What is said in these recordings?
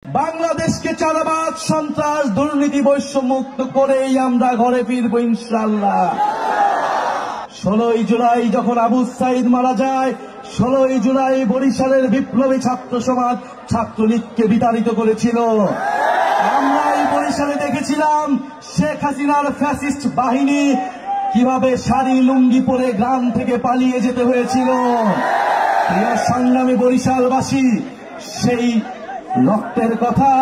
বাংলাদেশকে চাঁদাবাজ, সন্ত্রাস, দুর্নীতি, বৈষম্যমুক্ত করেই আমরা ঘরে ফিরবো ইনশাআল্লাহ। 16ই জুলাই যখন আবু সাইদ মারা যায়, 16ই জুলাই বরিশালের বিপ্লবী ছাত্র সমাজ ছাত্রলীগকে বিতাড়িত করেছিল। আমরা এই বরিশালে দেখেছিলাম শেখ হাসিনার ফ্যাসিস্ট বাহিনী কিভাবে শাড়ি লুঙ্গি পরে গ্রাম থেকে পালিয়ে যেতে হয়েছিল। প্রিয় সংগ্রামী বরিশালবাসী, সেই রক্তের কথা,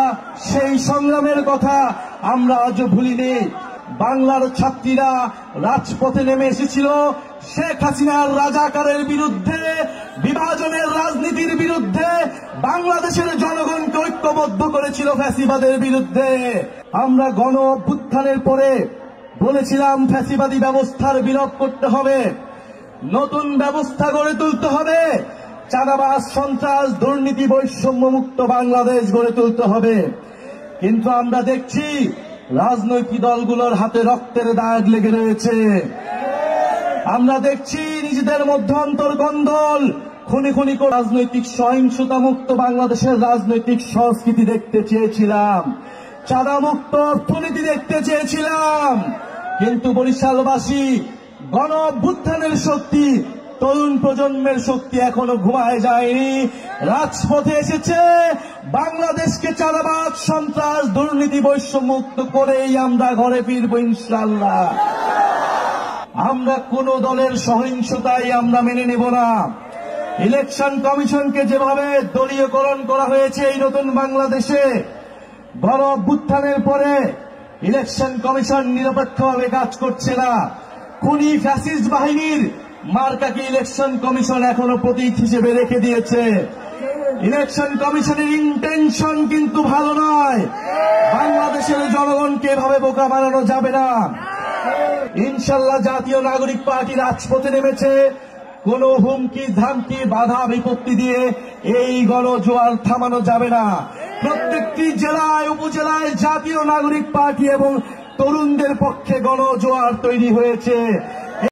সেই সংগ্রামের কথা আমরা আজও ভুলিনি। বাংলার ছাত্রীরা রাজপথে নেমে এসেছিল শেখ হাসিনার রাজাকারের বিরুদ্ধে, বিভাজনের রাজনীতির বিরুদ্ধে। বাংলাদেশের জনগণকে ঐক্যবদ্ধ করেছিল ফ্যাসিবাদের বিরুদ্ধে। আমরা গণ অভ্যুত্থানের পরে বলেছিলাম ফ্যাসিবাদী ব্যবস্থার বিলোপ করতে হবে, নতুন ব্যবস্থা গড়ে তুলতে হবে, চাঁদাবাজ, সন্ত্রাস, দুর্নীতি, বৈষম্য মুক্ত বাংলাদেশ গড়ে তুলতে হবে। কিন্তু আমরা দেখছি রাজনৈতিক দলগুলোর হাতে রক্তের দাগ লেগে রয়েছে। আমরা দেখছি নিজেদের মধ্যে অন্তর্কন্দল, খুনি খুনি করে রাজনৈতিক সহিংসতা মুক্ত বাংলাদেশের রাজনৈতিক সংস্কৃতি দেখতে চেয়েছিলাম, চাঁদা মুক্ত অর্থনীতি দেখতে চেয়েছিলাম। কিন্তু বরিশালবাসী, গণ অভ্যুত্থানের শক্তি, তরুণ প্রজন্মের শক্তি এখনো ঘুমায় যায়নি, রাজপথে এসেছে। বাংলাদেশকে চাঁদাবাজ, সন্ত্রাস, দুর্নীতি, বৈষম্যমুক্ত করেই আমরা ঘরে ফিরবো ইনশাআল্লাহ। আমরা কোন দলের সহিংসতাই আমরা মেনে নেব না। ইলেকশন কমিশনকে যেভাবে দলীয়করণ করা হয়েছে এই নতুন বাংলাদেশে, গণ অভ্যুত্থানের পরে ইলেকশন কমিশন নিরপেক্ষভাবে কাজ করছে না। খুনি ফ্যাসিস্ট বাহিনীর মার্কাকে ইলেকশন কমিশন এখনো প্রতীক হিসেবে রেখে দিয়েছে। ইলেকশন কমিশনের ইন্টেনশন কিন্তু ভালো নয়। বাংলাদেশের জনগণকে এভাবে বোকা বানানো যাবে না। ইনশাআল্লাহ জাতীয় নাগরিক পার্টি রাজপথে নেমেছে। কোন হুমকি, ধামকি, বাধা বিপত্তি দিয়ে এই গণজোয়ার থামানো যাবে না। প্রত্যেকটি জেলায়, উপজেলায় জাতীয় নাগরিক পার্টি এবং তরুণদের পক্ষে গণজোয়ার তৈরি হয়েছে।